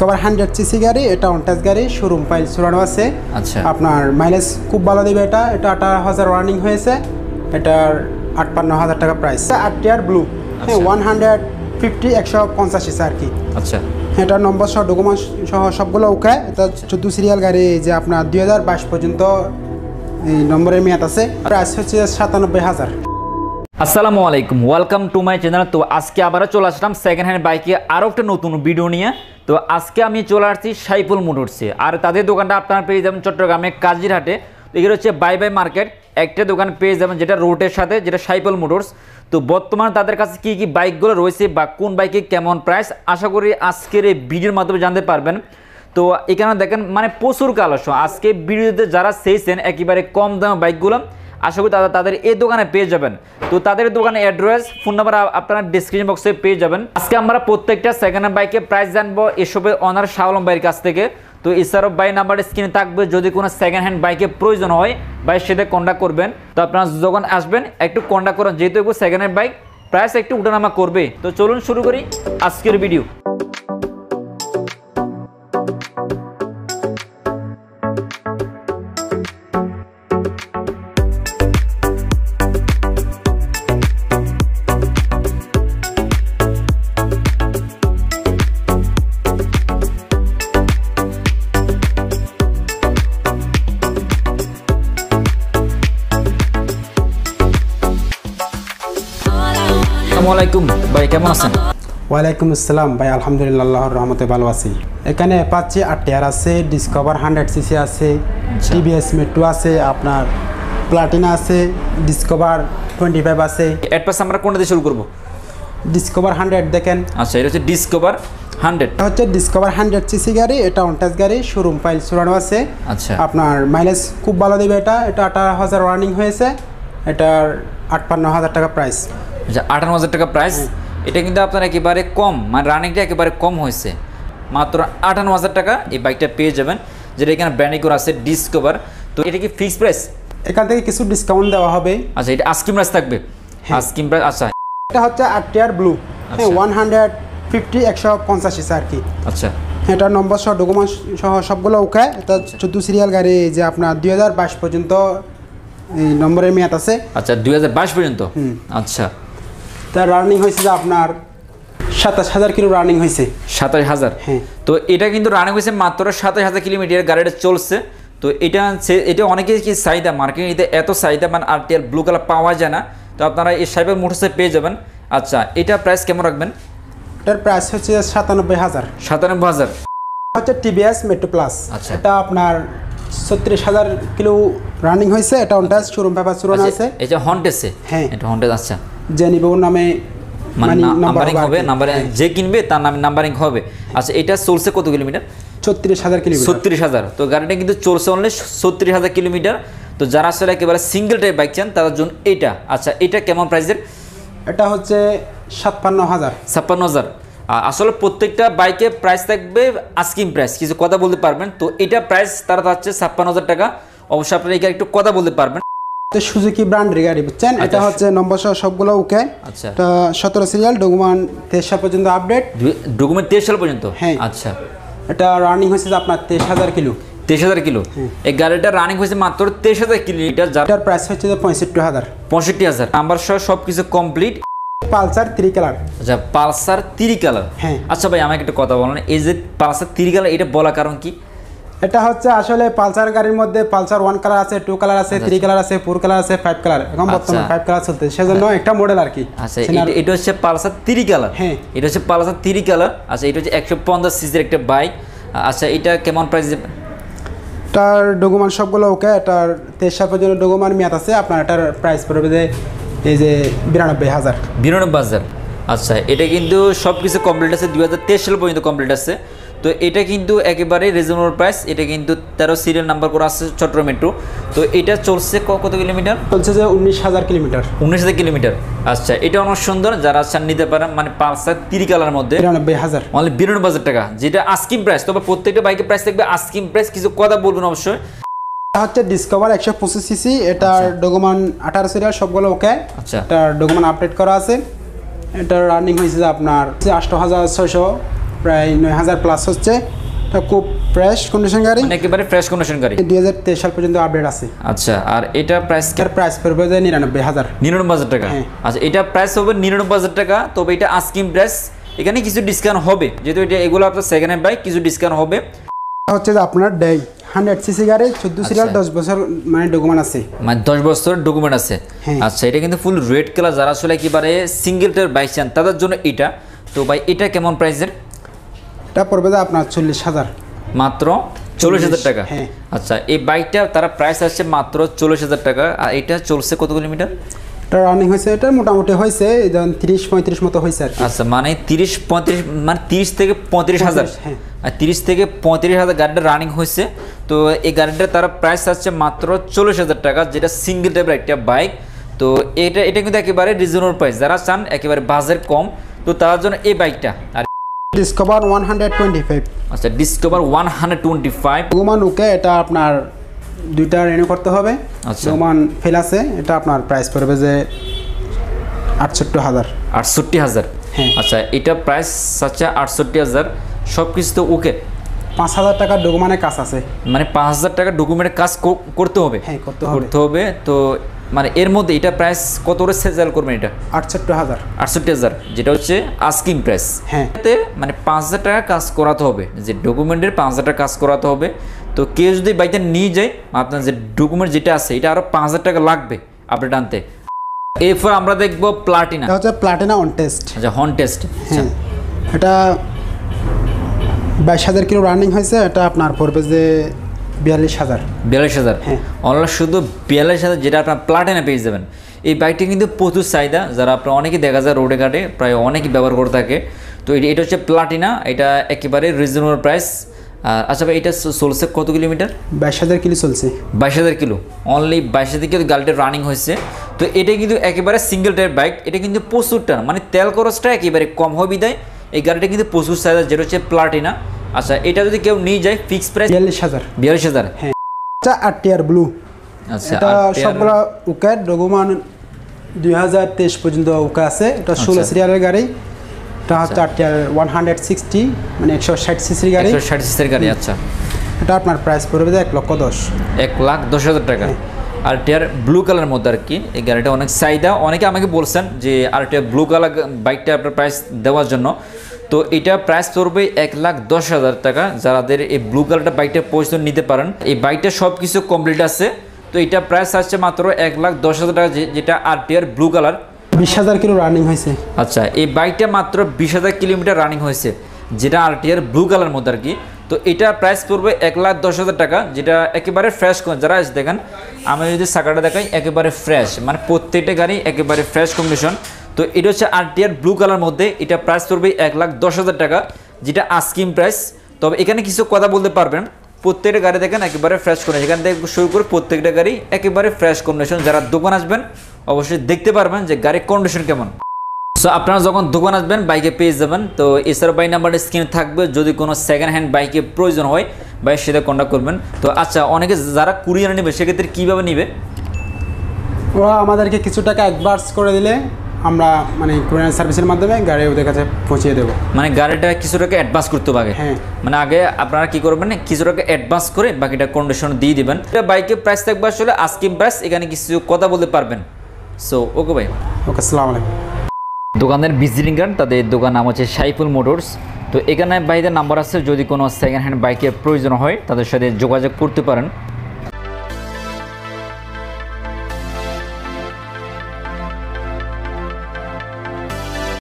Discover 100 CC গাড়ি, এটা অনটাচ গাড়ি, শোরুম ফাইল চুরানো আছে। আচ্ছা, আপনার মাইলেজ খুব ভালো দিবে। এটা 18,000 রানিং হয়েছে। এটার 58,000 টাকা প্রাইস। আরটিআর ব্লু 150 150 সিসি আর কি। আচ্ছা, এটা নম্বর সহ ডকুমেন্ট সহ সবগুলো ওকে। এটা 14 সিরিয়াল গাড়ি, যে আপনার 2022 পর্যন্ত এই নম্বরের মেয়াদ আছে। প্রাইস হচ্ছে 97,000। আসসালামু আলাইকুম, ওয়েলকাম টু মাই চ্যানেল। তো আজকে আবারও চলে আসলাম সেকেন্ড হ্যান্ড বাইকে আরও একটা নতুন ভিডিও নিয়ে। তো আজকে আমি চলে আসছি সাইফুল মোটরসে, আর তাদের দোকানটা আপনারা পেয়ে যাবেন চট্টগ্রামে কাজিরহাটে। তো এগুলো হচ্ছে বাই বাই মার্কেট, একটা দোকান পেয়ে যাবেন যেটা রোডের সাথে, যেটা সাইফুল মোটরস। তো বর্তমানে তাদের কাছে কী কী বাইকগুলো রয়েছে বা কোন বাইকে কেমন প্রাইস, আশা করি আজকের এই ভিডিওর মাধ্যমে জানতে পারবেন। তো এখানে দেখেন মানে প্রচুর কালেকশন। আজকে ভিডিওতে যারা চেয়েছেন একেবারে কম দামে বাইকগুলো, আশা করি তাদের এই দোকানে পেয়ে যাবেন। তো তাদের দোকানের অ্যাড্রেস, ফোন নাম্বার আপনারা ডিসক্রিপশন বক্সে পেয়ে যাবেন। আজকে আমরা প্রত্যেকটা সেকেন্ড হ্যান্ড বাইকের প্রাইস জানবো এসবের অনার শাহ আলম ভাইয়ের কাছ থেকে। তো ইসারফ ভাই নাম্বার স্ক্রিনে থাকবে, যদি কোনো সেকেন্ড হ্যান্ড বাইকের প্রয়োজন হয় ভাইয়ের সাথে কন্ট্যাক্ট করবেন। তো আপনারা যখন আসবেন একটু কন্ট্যাক্ট করেন, যেহেতু একটু সেকেন্ড হ্যান্ড বাইক প্রাইস একটু উঠানামা করবে। তো চলুন শুরু করি আজকের ভিডিও। আসসালামু আলাইকুম ভাই, কেমন আছেন? ওয়ালাইকুম আসসালাম ভাই, আলহামদুলিল্লাহ আল্লাহর রহমতে ভালো আছি। এখানে পাচ্ছি আরটিআর আছে, ডিসকভার 100 সিসি আছে, টিভিএস মেট্রো আছে, আপনার প্লাটিনা আছে, ডিসকভার 25 আছে। অ্যাডভান্স আমরা কোনটা দিয়ে শুরু করব? ডিসকভার 100 দেখেন। আচ্ছা, এটা হচ্ছে ডিসকভার 100। এটা হচ্ছে ডিসকভার 100 সিসি গাড়ি, এটা অনটাচ গাড়ি, শোরুম ফাইল চুরানো আছে। আচ্ছা, আপনার মাইলেজ খুব ভালো দিবে। এটা 18,000 রানিং হয়েছে। এটার 58,000 টাকা প্রাইস। আচ্ছা, 58,000 টাকা প্রাইস। এটা কিন্তু আপনার একেবারে কম, মানে রানিংটা একেবারে কম হয়েছে। মাত্র 58,000 টাকা এই বাইকটা পেয়ে যাবেন, যেটা এখানে ব্র্যান্ডিং করা আছে ডিসকভার। তো এটা কি ফিক্স প্রাইস? এখান থেকে কিছু ডিসকাউন্ট দেওয়া হবে। আচ্ছা, এটা আস্কিং প্রাইস থাকবে? Asking price. আচ্ছা, এটা হচ্ছে আরটিআর ব্লু 150 150 সিসি আর কি। আচ্ছা, এটা নম্বর সহ ডকুমেন্ট সহ সবগুলো ওকে। এটা 14 সিরিয়াল গাড়ি, যে আপনার 2022 পর্যন্ত এই নম্বরের মেয়াদ আছে। আচ্ছা, 2022 পর্যন্ত। আচ্ছা, তার রানিং হয়েছে যে আপনার 27,000 কিলো রানিং হয়েছে। 27,000? হ্যাঁ। তো এটা কিন্তু রানিং হয়েছে মাত্র 27,000 কিলোমিটার গাড়িটা চলছে। তো এটা অনেকেই কি চাহিদা, মার্কেটে এত চাহিদা, মানে আরটিআর ব্লু কালার পাওয়া যায় না। তো আপনারা এই সাইফুল মোটরসে পেয়ে যাবেন। আচ্ছা, এটা প্রাইস কেমন রাখবেন? এটার প্রাইস হচ্ছে 97,000। 97,000 হচ্ছে টিভিএস মেট্রো প্লাস। আচ্ছা, এটা আপনার 36,000 কিলো রানিং হয়েছে। এটা অনটাচ শোরুম পেপার চুরানো আছে। এটা হন্টেসে? হ্যাঁ, এটা হন্টেস। আচ্ছা, যে নিবে ওর নামে মানে নাম্বারিং হবে, নাম্বারিং যে কিনবে তার নামে নাম্বারিং হবে। আচ্ছা, এটা চলছে কত কিলোমিটার? 36,000 কিলোমিটার। 36,000। তো গাড়িটা কিন্তু চলছে অনলি 36,000 কিলোমিটার। তো যারা আসলে একেবারে সিঙ্গেল টাইপ বাইক চান তাদের জন্য এটা। আচ্ছা, এটা কেমন প্রাইসের? এটা হচ্ছে 57,000। 56,000। আসলে প্রত্যেকটা বাইকে প্রাইস থাকবে আস্কিং প্রাইস, কিছু কথা বলতে পারবেন। তো এটা প্রাইস তারা হচ্ছে 56,000 টাকা। অবশ্যই আপনারা এখানে একটু কথা বলতে পারবেন। সুজুকি ব্র্যান্ডের গাড়ি, বুঝছেন? এটা হচ্ছে নম্বর সহ সবগুলো ওকে। আচ্ছা, এটা 17 সিরিয়াল, ডকুমেন্ট 23 সাল পর্যন্ত আপডেট। ডকুমেন্ট 23 সাল পর্যন্ত? হ্যাঁ। আচ্ছা, এটা রানিং হয়েছে আপনার 23,000 কিলো। 23,000 কিলো। এই গাড়িটা রানিং হয়েছে মাত্র 23,000 কিলোমিটার। যার প্রাইস হচ্ছে 65,000। 65,000 নাম্বার সহ সব কিছু কমপ্লিট। Pulsar 3 colour. আচ্ছা, পালসার 3 কালার। হ্যাঁ। আচ্ছা ভাই, আমাকে একটা কথা বলেন, এই যে পালসার 3 কালার, এটা বলা কারণ কি? এটা হচ্ছে আসলে পালসার গাড়ির মধ্যে পালসার 1 কালার আছে, 2 কালার আছে, 3 কালার আছে, 4 কালার আছে, 5 কালার। এখন বর্তমানে 5 কালার চলতে, সেজন্য একটা মডেল আর কি। আচ্ছা, এটা হচ্ছে পালসার 3 কালার। হ্যাঁ, এটা হচ্ছে পালসার 3 কালার। আচ্ছা, এটা হচ্ছে 150 সিসির একটা বাইক। আচ্ছা, এটা কেমন প্রাইস? এটার ডকুমেন্ট সবগুলো ওকে। এটার 23 সাল পর্যন্ত ডকুমেন্ট মেয়াদ আছে। আপনার এটার প্রাইস পড়বে যে এই যে 92,000। 92,000। আচ্ছা, এটা কিন্তু সব কিছু কমপ্লিট আছে, 2023 সাল পর্যন্ত কমপ্লিট আছে। তো এটা কিন্তু একেবারে রিজনেবল প্রাইস। এটা কিন্তু 13 সিরিয়াল নাম্বার করা আছে, চট্টগ্রাম মেট্রো। তো এটা চলছে কত কিলোমিটার? চলছে যে 19,000 কিলোমিটার। 19,000 কিলোমিটার। আচ্ছা, এটা অনেক সুন্দর, যারা চান নিতে পারেন, মানে পালসার 3 কালার মধ্যে 92,000। অনলি 92,000 টাকা, যেটা আস্কিং প্রাইস। তবে প্রত্যেকটা বাইকের প্রাইস থাকবে আস্কিং প্রাইস, কিছু কথা বলবেন অবশ্যই। হচ্ছে ডিসকভার 125 সিসি। এটার ডকুমেন্ট 18 সিরিয়াল, সবগুলো ওকে। আচ্ছা, এটার ডকুমেন্ট আপডেট করা আছে। এটার রানিং হয়েছে আপনার 8,600 প্রায় 9000 প্লাস হচ্ছে। এটা খুব ফ্রেশ কন্ডিশন গাড়ি, মানে একেবারে ফ্রেশ কন্ডিশন গাড়ি। 2023 সাল পর্যন্ত আপডেট আছে। আচ্ছা, আর এটা প্রাইস এর প্রাইস পড়বে যে 99000। 99,000 টাকা। হ্যাঁ। আচ্ছা, এটা প্রাইস হবে 99,000 টাকা। তবে এটা আস্কিং প্রাইস, এখানে কিছু ডিসকাউন্ট হবে, যেহেতু এটা এগুলো আপনার সেকেন্ড হ্যান্ড বাইক, কিছু ডিসকাউন্ট হবে। হচ্ছে যে আপনার ডেই 100 সিসি গাড়ি, 14 সিরিয়াল, 10 বছর মানে ডকুমেন্ট আছে, মানে 10 বছর ডকুমেন্ট আছে। হ্যাঁ। আচ্ছা, এটা কিন্তু ফুল রেড কালার, যারা আসলে একেবারে সিঙ্গেল টায়ার বাইক চান তাদের জন্য এটা। তো ভাই এটা কেমন প্রাইসের? এটা পড়বে যে আপনার 40,000, মাত্র 40,000 টাকা। হ্যাঁ। আচ্ছা, এই বাইকটা তারা প্রাইস আসছে মাত্র 40,000 টাকা। আর এটা চলছে কত কিলোমিটার? এটা রানিং হয়েছে, এটা মোটামুটি হয়েছে যেমন 30-35 মতো হয়েছে আর কি। আচ্ছা, মানে 30-35, মানে 30 থেকে 35,000। হ্যাঁ। আর 30 থেকে 35,000 গাড়িটা রানিং হয়েছে। তো এই গাড়িটা তারা প্রাইস আসছে মাত্র 40,000 টাকা, যেটা সিঙ্গেল টাইপের একটা বাইক। তো এটা কিন্তু একেবারে রিজনেবল প্রাইস, যারা চান একেবারে বাজেট কম, তো তার জন্য এই বাইকটা। আর ডিসকভার 125। আচ্ছা, ডিসকভার 125। ডকুমেন্ট ওকে, এটা আপনার দুইটা রিনিউ করতে হবে। আচ্ছা। ডকুমেন্ট ফেল আছে, এটা আপনার প্রাইস পড়বে যে 68,000। 68,000। হ্যাঁ। আচ্ছা, এটা প্রাইস হচ্ছে 68,000। সব কিছু তো ওকে। 5,000 টাকার ডকুমেন্টের কাজ আছে। মানে 5,000 টাকা ডকুমেন্টের কাজ করতে হবে। হ্যাঁ, করতে হবে। তো মানে এর মধ্যে এটা প্রাইস কত করে সেল করবেন? এটা 68,000। 68,000, যেটা হচ্ছে আস্কিং প্রাইস। হ্যাঁ। এতে মানে 5,000 টাকা কাজ করাতে হবে, যে ডকুমেন্টের 5,000 টাকা কাজ করাতে হবে। তো কেউ যদি বাইকটা নিয়ে যায়, আপনার যে ডকুমেন্ট যেটা আছে এটা আরও 5,000 টাকা লাগবে আপডেট আনতে। এরপর আমরা দেখবো প্লাটিনা। এটা হচ্ছে প্লাটিনা অন টেস্ট। আচ্ছা, হর্ন টেস্ট। হ্যাঁ, এটা 22,000 কিলো রানিং হয়েছে। এটা আপনার পড়বে যে 42,000। 42,000। হ্যাঁ। অনলাইন শুধু 42,000, যেটা আপনার প্লাটিনা পেয়ে যাবেন। এই বাইকটি কিন্তু প্রচুর চাহিদা, যারা আপনার অনেকেই দেখা যায় রোডে ঘাটে প্রায় অনেকেই ব্যবহার করে থাকে। তো এটা হচ্ছে প্লাটিনা, এটা একেবারে রিজনেবল প্রাইস। আচ্ছা ভাই, এটা চলছে কত কিলোমিটার? 22,000 কিলো চলছে। 22,000 কিলো, অনলি 22,000 কিলো গাড়িটা রানিং হয়েছে। তো এটা কিন্তু একেবারে সিঙ্গেল টায়ার বাইক, এটা কিন্তু প্রচুর টান, মানে তেল খরচটা একেবারে কম হবে বিদায় এই গাড়িটা কিন্তু প্রচুর চাহিদা, যেটা হচ্ছে প্লাটিনা। আচ্ছা, এটা যদি কেউ নিয়ে যায় ফিক্স প্রাইস 42,000। 42,000। হ্যাঁ, এটা 8 টিয়ার ব্লু। আচ্ছা, এটা সবগুলো ওকে, ডকুমেন্ট 2023 পর্যন্ত ওকে আছে। এটা 16 সিরিয়ালের গাড়ি। এটা হচ্ছে 8 টিয়ার 160, মানে 160 সিসির গাড়ি। 160 সিসির গাড়ি। আচ্ছা, এটা আপনার প্রাইস পড়বে 1,10,000। 1,10,000 টাকা। আর টিয়ার ব্লু কালার মধ্যে আর কি, এই গাড়িটা অনেক চাহিদা। অনেকে আমাকে বলছেন যে আর টিয়ার ব্লু কালার বাইকটা আপনার প্রাইস দেওয়ার জন্য। তো এটা প্রাইস পড়বে 1,10,000 টাকা। যাদের এই ব্লু কালারটা বাইকটা পছন্দ নিতে পারেন। এই বাইকটা সব কিছু কমপ্লিট আছে। তো এটা প্রাইস আসছে মাত্র 1,10,000 টাকা, যেটা আর টিয়ার ব্লু কালার। 20,000 কিলো রানিং হয়েছে। আচ্ছা, এই বাইকটা মাত্র 20,000 কিলোমিটার রানিং হয়েছে, যেটা আর টিয়ার ব্লু কালার মধ্যে আর কি। তো এটা প্রাইস পড়বে 1,10,000 টাকা, যেটা একেবারে ফ্রেশ। যারা দেখেন, আমি যদি চাকাটা দেখাই একেবারে ফ্রেশ, মানে প্রত্যেকটা গাড়ি একেবারে ফ্রেশ কন্ডিশন। তো এটা হচ্ছে আর টিয়ার ব্লু কালার মধ্যে, এটা প্রাইস পড়বে 1,10,000 টাকা, যেটা আস্কিং প্রাইস। তবে এখানে কিছু কথা বলতে পারবেন, প্রত্যেকটা গাড়ি দেখেন একেবারে ফ্রেশ কন্ডিশন, এখান থেকে শুরু করে প্রত্যেকটা গাড়ি একেবারে ফ্রেশ কন্ডিশন। যারা দোকান আসবেন অবশ্যই দেখতে পারবেন যে গাড়ির কন্ডিশন কেমন। সো আপনারা যখন দোকান আসবেন বাইকে পেয়ে যাবেন। তো এছাড়া বাই নাম্বারটা স্ক্রিনে থাকবে, যদি কোনো সেকেন্ড হ্যান্ড বাইকে প্রয়োজন হয় বাইকের সাথে কন্ট্যাক্ট করবেন। তো আচ্ছা, অনেকে যারা কুরিয়ার নেবে সেক্ষেত্রে কীভাবে নেবে? ওরা আমাদেরকে কিছু টাকা অ্যাডভান্স করে দিলে আমরা মানে কুরিয়ার সার্ভিসের মাধ্যমে গাড়ি ওদের কাছে পৌঁছিয়ে দেবো। মানে গাড়িটা কিছু টাকা অ্যাডভান্স করতে হবে। হ্যাঁ। মানে আগে আপনারা কি করবেন, কিছু টাকা অ্যাডভান্স করে বাকিটা কন্ডিশন দিয়ে দিবেন। এটা বাইকের প্রাইস থাকবে আসলে আস্কিং প্রাইস, এখানে কিছু কথা বলতে পারবেন। সো ওকে ভাই, ওকে, আসসালামু আলাইকুম। দোকানের ভিজিটিং কার্ড, তাদের দোকান নাম হচ্ছে সাইফুল মোটরস। তো এখানে ভাইদের নাম্বার আছে, যদি কোনো সেকেন্ড হ্যান্ড বাইকের প্রয়োজন হয় তাদের সাথে যোগাযোগ করতে পারেন।